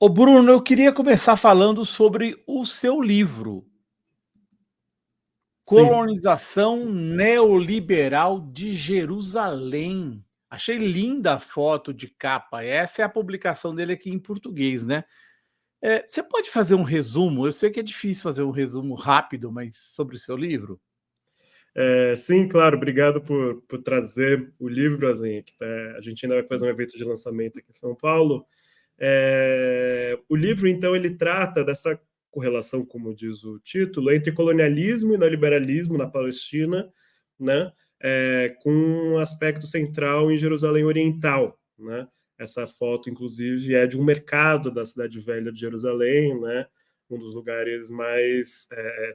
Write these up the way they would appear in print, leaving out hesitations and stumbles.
Ô Bruno, eu queria começar falando sobre o seu livro, Sim, Colonização Neoliberal de Jerusalém. Achei linda a foto de capa. Essa é a publicação dele aqui em português, né? Você pode fazer um resumo? Eu sei que é difícil fazer um resumo rápido, mas sobre o seu livro? sim, claro, obrigado por trazer o livro, assim, que a gente ainda vai fazer um evento de lançamento aqui em São Paulo. O livro, então, ele trata dessa correlação, como diz o título, entre colonialismo e neoliberalismo na Palestina, né, com um aspecto central em Jerusalém Oriental, né? Essa foto, inclusive, é de um mercado da Cidade Velha de Jerusalém, né? Um dos lugares mais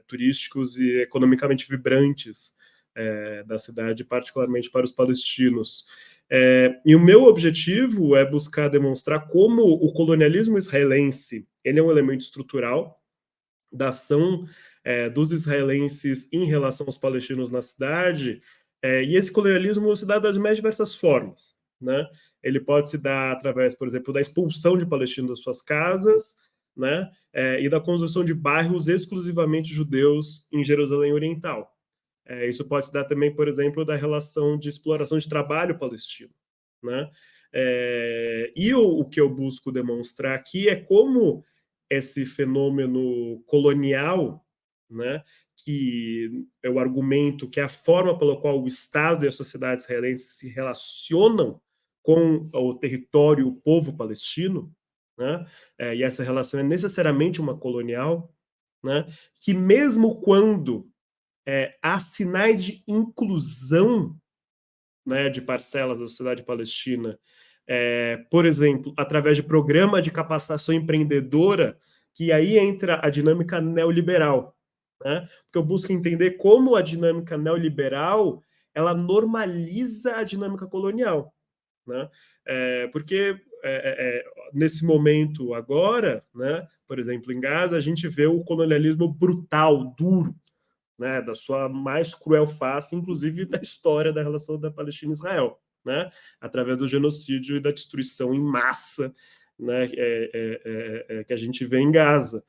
turísticos e economicamente vibrantes da cidade, particularmente para os palestinos. E o meu objetivo é buscar demonstrar como o colonialismo israelense ele é um elemento estrutural da ação dos israelenses em relação aos palestinos na cidade, e esse colonialismo se dá das mais diversas formas, né? Ele pode se dar através, por exemplo, da expulsão de palestinos das suas casas, né? E da construção de bairros exclusivamente judeus em Jerusalém Oriental. Isso pode se dar também, por exemplo, da relação de exploração de trabalho palestino, né? E o que eu busco demonstrar aqui é como esse fenômeno colonial, né, que é o argumento que é a forma pela qual o Estado e a sociedade israelense se relacionam com o território, o povo palestino, né, e essa relação é necessariamente uma colonial, né, que mesmo quando há sinais de inclusão, né, de parcelas da sociedade palestina, por exemplo, através de programa de capacitação empreendedora, que aí entra a dinâmica neoliberal, né? Porque eu busco entender como a dinâmica neoliberal ela normaliza a dinâmica colonial, né? Porque nesse momento agora, né, por exemplo, em Gaza, a gente vê o colonialismo brutal, duro, né, da sua mais cruel face, inclusive da história da relação da Palestina e Israel, né, através do genocídio e da destruição em massa, né, que a gente vê em Gaza.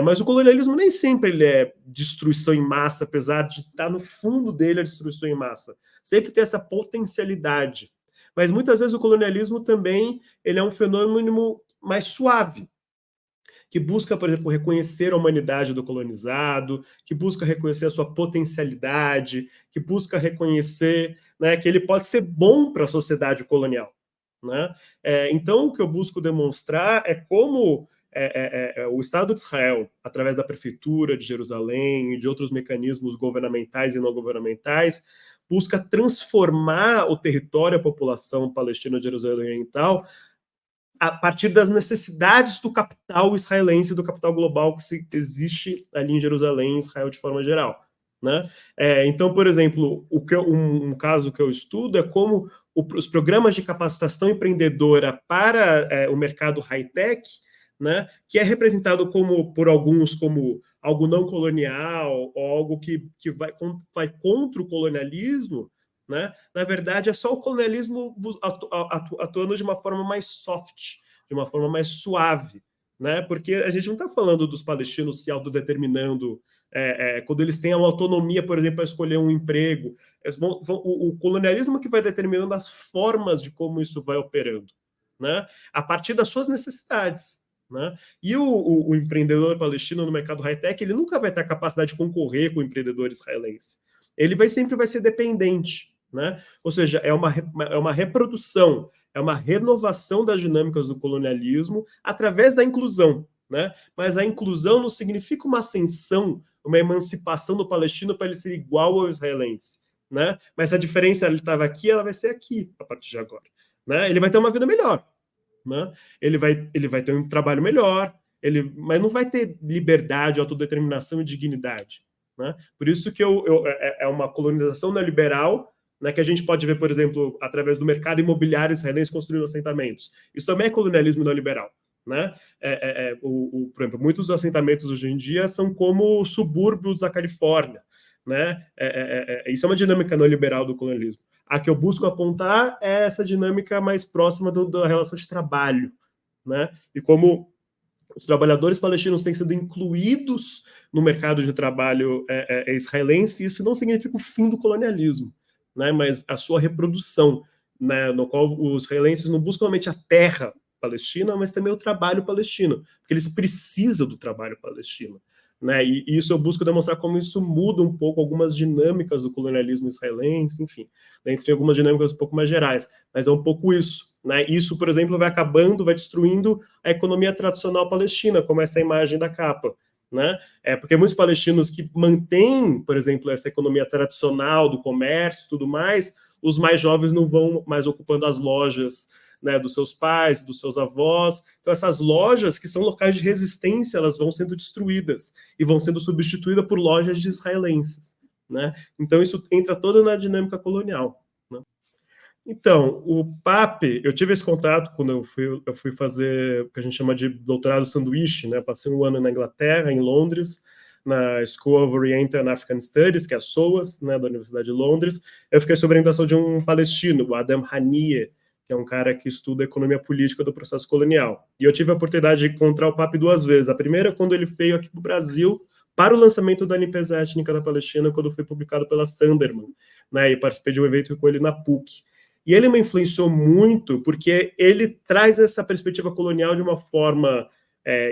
Mas o colonialismo nem sempre ele é destruição em massa, apesar de estar no fundo dele a destruição em massa. Sempre tem essa potencialidade. Mas muitas vezes o colonialismo também ele é um fenômeno mais suave, que busca, por exemplo, reconhecer a humanidade do colonizado, que busca reconhecer a sua potencialidade, que busca reconhecer, né, que ele pode ser bom para a sociedade colonial, né? Então, o que eu busco demonstrar é como o Estado de Israel, através da prefeitura de Jerusalém e de outros mecanismos governamentais e não governamentais, busca transformar o território, a população palestina de Jerusalém Oriental, a partir das necessidades do capital israelense, do capital global que existe ali em Jerusalém, em Israel de forma geral. Né? Então, por exemplo, um caso que eu estudo é como os programas de capacitação empreendedora para o mercado high-tech, né, que é representado como, por alguns como algo não colonial, ou algo que vai contra o colonialismo, né? Na verdade, é só o colonialismo atuando de uma forma mais soft, de uma forma mais suave, né? Porque a gente não está falando dos palestinos se autodeterminando quando eles têm uma autonomia, por exemplo, para escolher um emprego. O colonialismo que vai determinando as formas de como isso vai operando, né? A partir das suas necessidades. Né? E o empreendedor palestino no mercado high-tech, ele nunca vai ter a capacidade de concorrer com o empreendedor israelense. Ele sempre vai ser dependente. Né? Ou seja, é uma reprodução, é uma renovação das dinâmicas do colonialismo através da inclusão. Né? Mas a inclusão não significa uma ascensão, uma emancipação do palestino para ele ser igual ao israelense. Né? Mas a diferença, ele estava aqui, ela vai ser aqui a partir de agora. Né? Ele vai ter uma vida melhor. Né? Ele vai ter um trabalho melhor, mas não vai ter liberdade, autodeterminação e dignidade. Né? Por isso que é uma colonização neoliberal, né, que a gente pode ver, por exemplo, através do mercado imobiliário israelense construindo assentamentos. Isso também é colonialismo neoliberal. Né? Por exemplo, muitos assentamentos hoje em dia são como subúrbios da Califórnia. Né? Isso é uma dinâmica neoliberal do colonialismo. A que eu busco apontar é essa dinâmica mais próxima da relação de trabalho, né? E como os trabalhadores palestinos têm sido incluídos no mercado de trabalho israelense, e isso não significa o fim do colonialismo, né, mas a sua reprodução, né, no qual os israelenses não buscam somente a terra palestina, mas também o trabalho palestino, porque eles precisam do trabalho palestino. Né, e isso eu busco demonstrar como isso muda um pouco algumas dinâmicas do colonialismo israelense, enfim, dentre algumas dinâmicas um pouco mais gerais, mas é um pouco isso. Né? Isso, por exemplo, vai acabando, vai destruindo a economia tradicional palestina, como essa imagem da capa. Né? Porque muitos palestinos que mantêm, por exemplo, essa economia tradicional do comércio e tudo mais, os mais jovens não vão mais ocupando as lojas, né, dos seus pais, dos seus avós. Então, essas lojas, que são locais de resistência, elas vão sendo destruídas e vão sendo substituídas por lojas de israelenses. Né? Então, isso entra toda na dinâmica colonial. Né? Então, o PAP, eu tive esse contato quando eu fui fazer o que a gente chama de doutorado sanduíche, né? Passei um ano na Inglaterra, em Londres, na School of Oriental and African Studies, que é a SOAS, né, da Universidade de Londres. Eu fiquei sob a orientação de um palestino, o Adam Hanieh, que é um cara que estuda a economia política do processo colonial. E eu tive a oportunidade de encontrar o PAP 2 vezes. A primeira, quando ele veio aqui para o Brasil, para o lançamento da limpeza étnica da Palestina, quando foi publicado pela Sanderman, né, e participei de um evento com ele na PUC. E ele me influenciou muito porque ele traz essa perspectiva colonial de uma forma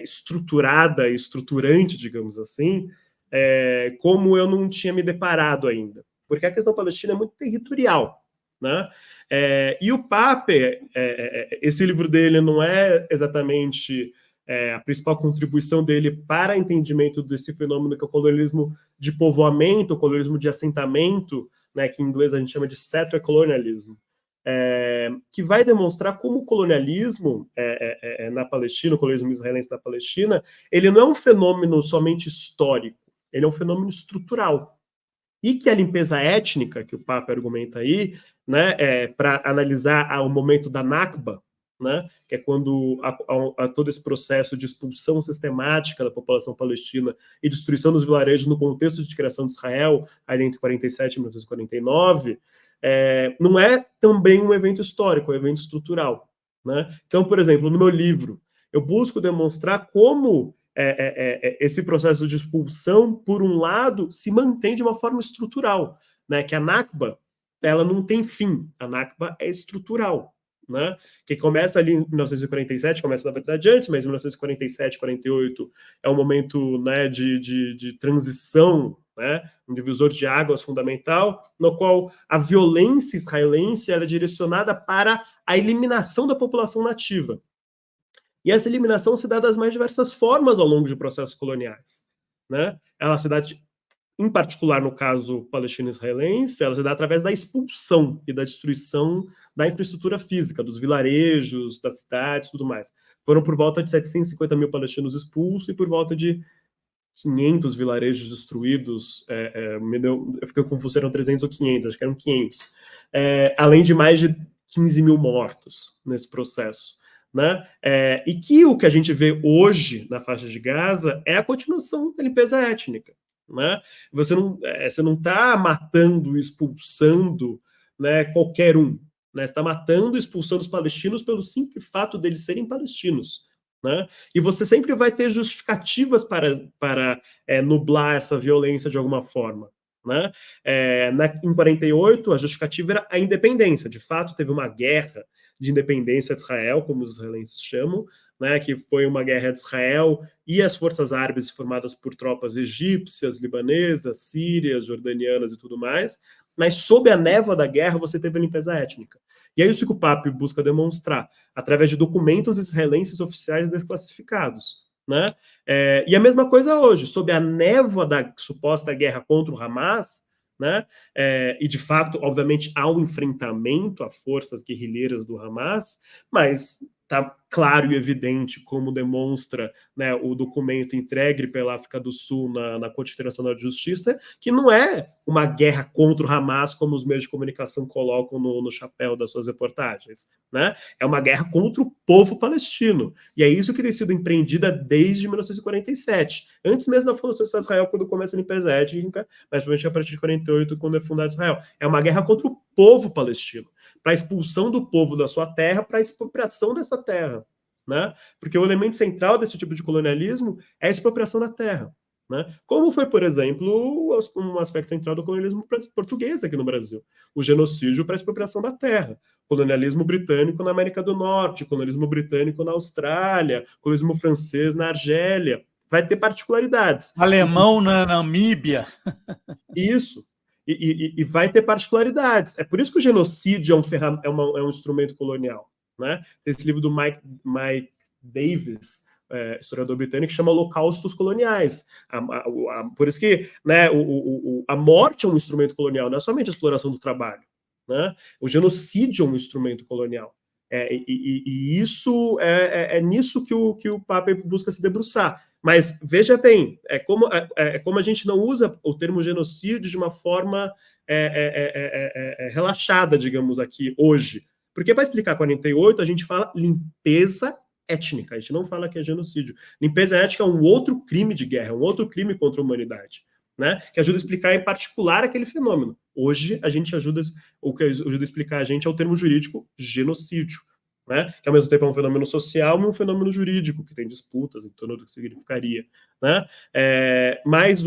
estruturada e estruturante, digamos assim, como eu não tinha me deparado ainda. Porque a questão palestina é muito territorial. Né? E o Pape, esse livro dele não é exatamente a principal contribuição dele para o entendimento desse fenômeno que é o colonialismo de povoamento, o colonialismo de assentamento, né, que em inglês a gente chama de settler colonialism, que vai demonstrar como o colonialismo na Palestina, o colonialismo israelense na Palestina, ele não é um fenômeno somente histórico, ele é um fenômeno estrutural. E que a limpeza étnica, que o Papa argumenta aí, né, para analisar o momento da Nakba, né, que é quando há todo esse processo de expulsão sistemática da população palestina e destruição dos vilarejos no contexto de criação de Israel, aí entre 47 e 1949, não é também um evento histórico, é um evento estrutural. Né? Então, por exemplo, no meu livro, eu busco demonstrar como esse processo de expulsão, por um lado, se mantém de uma forma estrutural, né? Que a Nakba, ela não tem fim, a Nakba é estrutural, né? Que começa ali em 1947, começa na verdade antes, mas em 1947, 48 é um momento, né, de transição, né? Um divisor de águas fundamental, no qual a violência israelense é direcionada para a eliminação da população nativa. E essa eliminação se dá das mais diversas formas ao longo de processos coloniais. Né? Ela se dá, em particular no caso palestino-israelense, ela se dá através da expulsão e da destruição da infraestrutura física, dos vilarejos, das cidades e tudo mais. Foram por volta de 750 mil palestinos expulsos e por volta de 500 vilarejos destruídos. Eu fiquei confuso, eram 300 ou 500, acho que eram 500. Além de mais de 15 mil mortos nesse processo. Né? E que o que a gente vê hoje na faixa de Gaza é a continuação da limpeza étnica. Né? Você não está matando, expulsando, né, qualquer um. Né? Você está matando, expulsando os palestinos pelo simples fato deles serem palestinos. Né? E você sempre vai ter justificativas para nublar essa violência de alguma forma. Né? Em 48, a justificativa era a independência. De fato, teve uma guerra de independência de Israel, como os israelenses chamam, né, que foi uma guerra de Israel e as forças árabes formadas por tropas egípcias, libanesas, sírias, jordanianas e tudo mais, mas sob a névoa da guerra você teve a limpeza étnica. E é isso que o Pape busca demonstrar, através de documentos israelenses oficiais desclassificados. Né? E a mesma coisa hoje, sob a névoa da suposta guerra contra o Hamas, né? E de fato, obviamente, há um enfrentamento a forças guerrilheiras do Hamas, mas está claro e evidente, como demonstra, né, o documento entregue pela África do Sul na Corte Internacional de Justiça, que não é uma guerra contra o Hamas, como os meios de comunicação colocam no chapéu das suas reportagens. Né? É uma guerra contra o povo palestino. E é isso que tem sido empreendida desde 1947. Antes mesmo da fundação de Israel, quando começa a limpeza étnica, mas principalmente a partir de 48, quando é fundada Israel. É uma guerra contra o povo palestino, para a expulsão do povo da sua terra, para a expropriação dessa terra. né? Porque o elemento central desse tipo de colonialismo é a expropriação da terra. Né? Como foi, por exemplo, um aspecto central do colonialismo português aqui no Brasil, o genocídio para a expropriação da terra, colonialismo britânico na América do Norte, colonialismo britânico na Austrália, colonialismo francês na Argélia, vai ter particularidades. Alemão na Namíbia. Isso. E vai ter particularidades. É por isso que o genocídio é um instrumento colonial. Né? Tem esse livro do Mike Davis, historiador britânico, que chama Holocaustos Coloniais. Por isso que, né, a morte é um instrumento colonial, não é somente a exploração do trabalho. Né? O genocídio é um instrumento colonial. Isso é nisso que o Papa busca se debruçar. Mas veja bem, é como a gente não usa o termo genocídio de uma forma relaxada, digamos aqui, hoje. Porque para explicar 48, a gente fala limpeza étnica, a gente não fala que é genocídio. Limpeza étnica é um outro crime de guerra, um outro crime contra a humanidade, né? Que ajuda a explicar em particular aquele fenômeno. Hoje, o que ajuda a explicar a gente é o termo jurídico genocídio, né? Que ao mesmo tempo é um fenômeno social e um fenômeno jurídico, que tem disputas em torno do que significaria. Né? Mas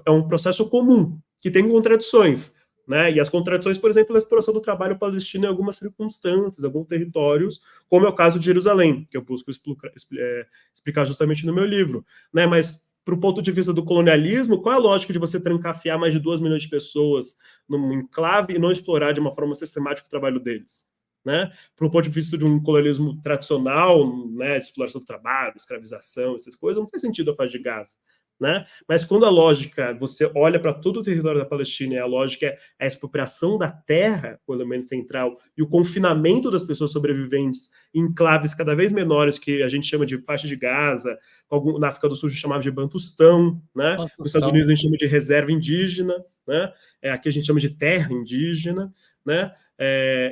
é um processo comum, que tem contradições. Né? E as contradições, por exemplo, a exploração do trabalho palestino em algumas circunstâncias, alguns territórios, como é o caso de Jerusalém, que eu busco explicar justamente no meu livro. Né? Mas, para o ponto de vista do colonialismo, qual é a lógica de você trancafiar mais de 2 milhões de pessoas num enclave e não explorar de uma forma sistemática o trabalho deles? Né? Para o ponto de vista de um colonialismo tradicional, né, de exploração do trabalho, escravização, essas coisas, não faz sentido a faixa de Gaza. Né? Mas quando a lógica, você olha para todo o território da Palestina e a lógica é a expropriação da terra, o elemento central, e o confinamento das pessoas sobreviventes em enclaves cada vez menores, que a gente chama de faixa de Gaza, na África do Sul a gente chamava de Bantustão, né? Nos Estados Unidos a gente chama de reserva indígena, né? Aqui a gente chama de terra indígena, né?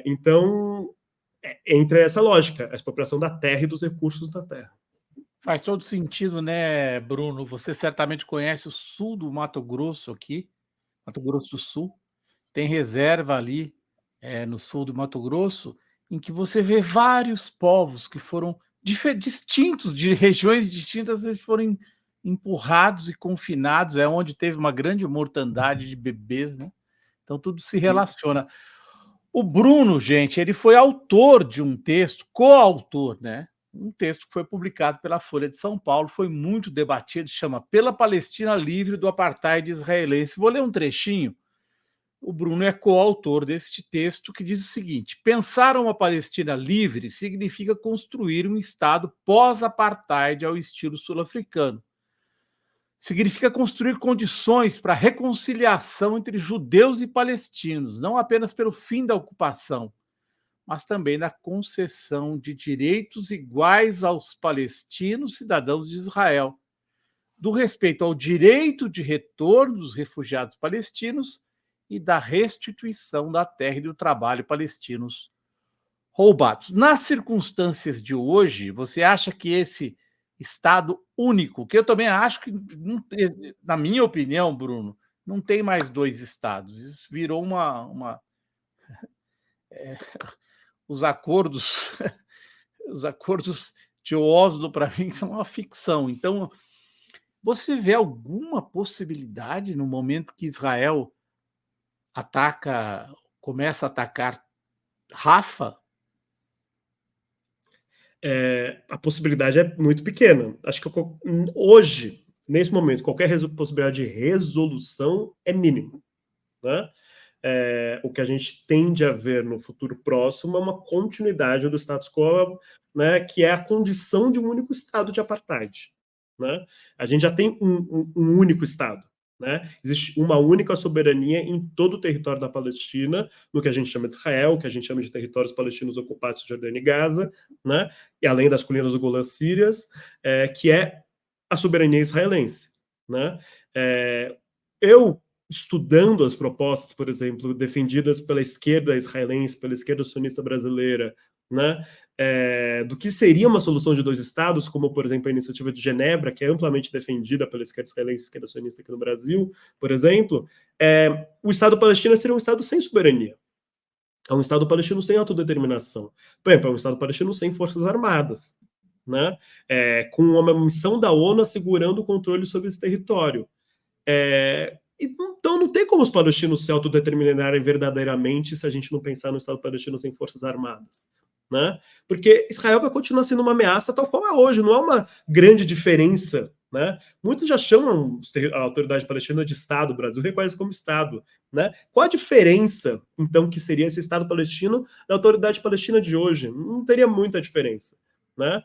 Então, entra essa lógica, a expropriação da terra e dos recursos da terra. Faz todo sentido, né, Bruno? Você certamente conhece o sul do Mato Grosso aqui, Mato Grosso do Sul. Tem reserva ali, no sul do Mato Grosso, em que você vê vários povos que foram distintos, de regiões distintas, eles foram empurrados e confinados, é onde teve uma grande mortandade de bebês, né? Então tudo se relaciona. O Bruno, gente, ele foi autor de um texto, coautor, né? Um texto que foi publicado pela Folha de São Paulo, foi muito debatido, chama Pela Palestina Livre do Apartheid Israelense. Vou ler um trechinho. O Bruno é coautor deste texto que diz o seguinte: pensar uma Palestina livre significa construir um Estado pós-apartheid ao estilo sul-africano. Significa construir condições para a reconciliação entre judeus e palestinos, não apenas pelo fim da ocupação, mas também na concessão de direitos iguais aos palestinos, cidadãos de Israel, do respeito ao direito de retorno dos refugiados palestinos e da restituição da terra e do trabalho palestinos roubados. Nas circunstâncias de hoje, você acha que esse Estado único, que eu também acho que, na minha opinião, Bruno, não tem mais 2 estados, isso virou os acordos os acordos de Oslo, para mim, são uma ficção. Então, você vê alguma possibilidade no momento que Israel começa a atacar Rafa? A possibilidade é muito pequena. Acho que hoje, nesse momento, qualquer possibilidade de resolução é mínima. Né? O que a gente tende a ver no futuro próximo é uma continuidade do status quo, né, que é a condição de um único Estado de apartheid. Né? A gente já tem um único Estado. Né? Existe uma única soberania em todo o território da Palestina, no que a gente chama de Israel, que a gente chama de territórios palestinos ocupados de Jordânia e Gaza, né? E além das colinas do Golã sírias, que é a soberania israelense. Né? Eu, estudando as propostas, por exemplo, defendidas pela esquerda israelense, pela esquerda sionista brasileira, né? Do que seria uma solução de 2 estados, como, por exemplo, a iniciativa de Genebra, que é amplamente defendida pela esquerda israelense e esquerda sionista aqui no Brasil, por exemplo, o Estado palestino seria um Estado sem soberania. É um Estado palestino sem autodeterminação. Por exemplo, é um Estado palestino sem forças armadas. né? Com uma missão da ONU assegurando o controle sobre esse território. Então não tem como os palestinos se autodeterminarem verdadeiramente se a gente não pensar no Estado palestino sem forças armadas, né? Porque Israel vai continuar sendo uma ameaça tal qual é hoje, não é uma grande diferença, né? Muitos já chamam a autoridade palestina de Estado, o Brasil reconhece como Estado, né? Qual a diferença, então, que seria esse Estado palestino da autoridade palestina de hoje? Não teria muita diferença, né?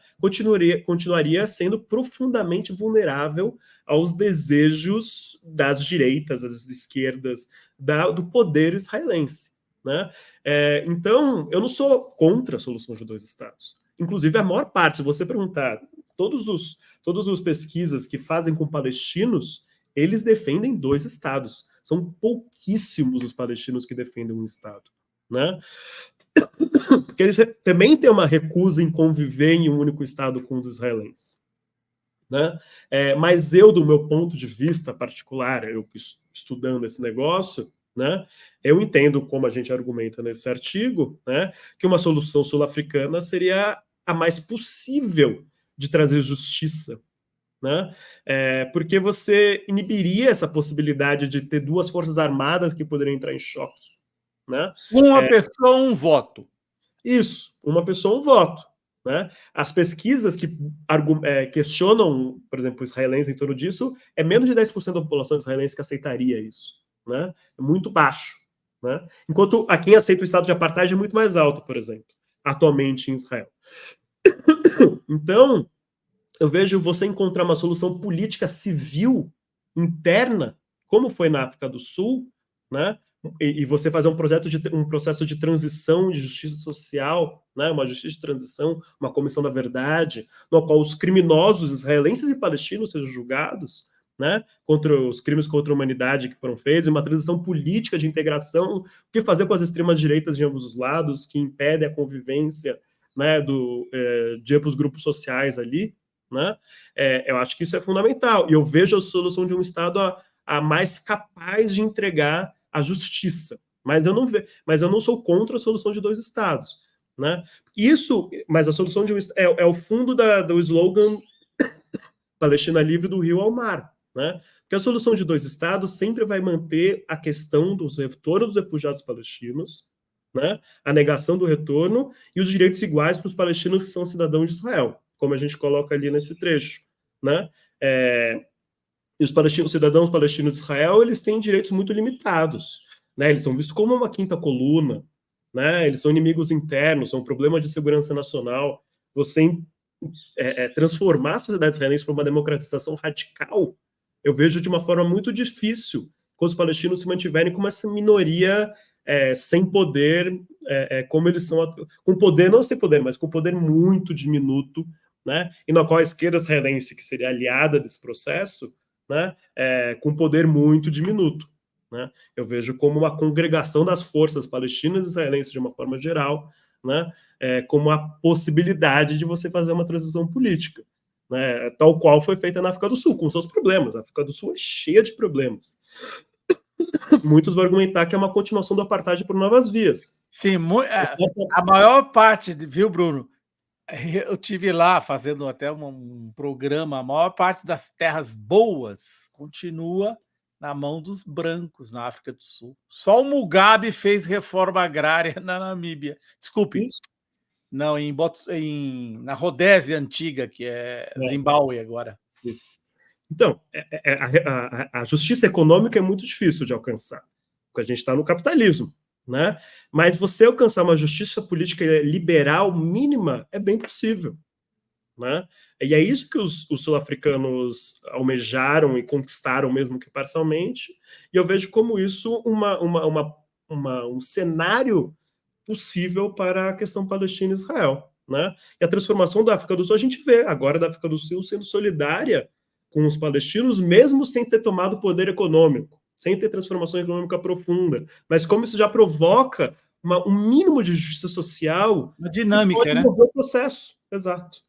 Continuaria sendo profundamente vulnerável aos desejos das direitas, das esquerdas, do poder israelense, né? Então, eu não sou contra a solução de 2 estados. Inclusive, a maior parte, se você perguntar, todos os pesquisas que fazem com palestinos, eles defendem 2 estados. São pouquíssimos os palestinos que defendem um estado, né? Porque eles também têm uma recusa em conviver em um único estado com os israelenses, né? Mas eu, do meu ponto de vista particular, eu estudando esse negócio, né, eu entendo, como a gente argumenta nesse artigo, né, que uma solução sul-africana seria a mais possível de trazer justiça, né? Porque você inibiria essa possibilidade de ter 2 forças armadas que poderiam entrar em choque, né? Uma pessoa, um voto. Isso, uma pessoa, um voto, né? As pesquisas que questionam, por exemplo, israelenses em torno disso, menos de 10% da população israelense que aceitaria isso, né? É muito baixo, né? Enquanto a quem aceita o estado de apartheid é muito mais alto, por exemplo, atualmente em Israel. Então, eu vejo você encontrar uma solução política civil interna, como foi na África do Sul, né? E você fazer um processo de transição de justiça social, né? Uma justiça de transição, uma comissão da verdade, no qual os criminosos israelenses e palestinos sejam julgados, né? Contra os crimes contra a humanidade que foram feitos, uma transição política de integração, o que fazer com as extremas direitas de ambos os lados, que impedem a convivência, né? De ambos os grupos sociais ali, né? Eu acho que isso é fundamental. E eu vejo a solução de um Estado a mais capaz de entregar a justiça. Mas eu não sou contra a solução de 2 estados, né? Mas a solução de é o fundo do slogan Palestina livre do rio ao mar, né? Porque a solução de 2 estados sempre vai manter a questão do retorno dos refugiados palestinos, né? A negação do retorno e os direitos iguais para os palestinos que são cidadãos de Israel, como a gente coloca ali nesse trecho, né? E os cidadãos palestinos de Israel, eles têm direitos muito limitados, né? Eles são vistos como uma quinta coluna, né? Eles são inimigos internos, são problemas de segurança nacional. Você transformar a sociedade israelense para uma democratização radical, eu vejo de uma forma muito difícil, quando os palestinos se mantiverem como essa minoria sem poder, como eles são, com poder, não sem poder, mas com poder muito diminuto, né? E na qual a esquerda israelense, que seria aliada desse processo, né? Com poder muito diminuto, né? Eu vejo como uma congregação das forças palestinas e israelenses de uma forma geral, né? Como a possibilidade de você fazer uma transição política, né? Tal qual foi feita na África do Sul, com seus problemas. A África do Sul é cheia de problemas. Muitos vão argumentar que é uma continuação do apartheid por novas vias. Sim, a maior parte, viu, Bruno? Eu tive lá fazendo até um programa, a maior parte das terras boas continua na mão dos brancos na África do Sul. Só o Mugabe fez reforma agrária na Namíbia. Desculpe, Isso. não, na Rodésia antiga, que é Zimbábue agora. Isso. Então, a justiça econômica é muito difícil de alcançar, porque a gente está no capitalismo, né? Mas você alcançar uma justiça política liberal mínima é bem possível, né? E é isso que os sul-africanos almejaram e conquistaram, mesmo que parcialmente, e eu vejo como isso um cenário possível para a questão Palestina e Israel, né? E a transformação da África do Sul, a gente vê agora da África do Sul sendo solidária com os palestinos, mesmo sem ter tomado poder econômico, sem ter transformação econômica profunda, mas como isso já provoca um mínimo de justiça social, uma dinâmica, pode né? mover o processo. Exato.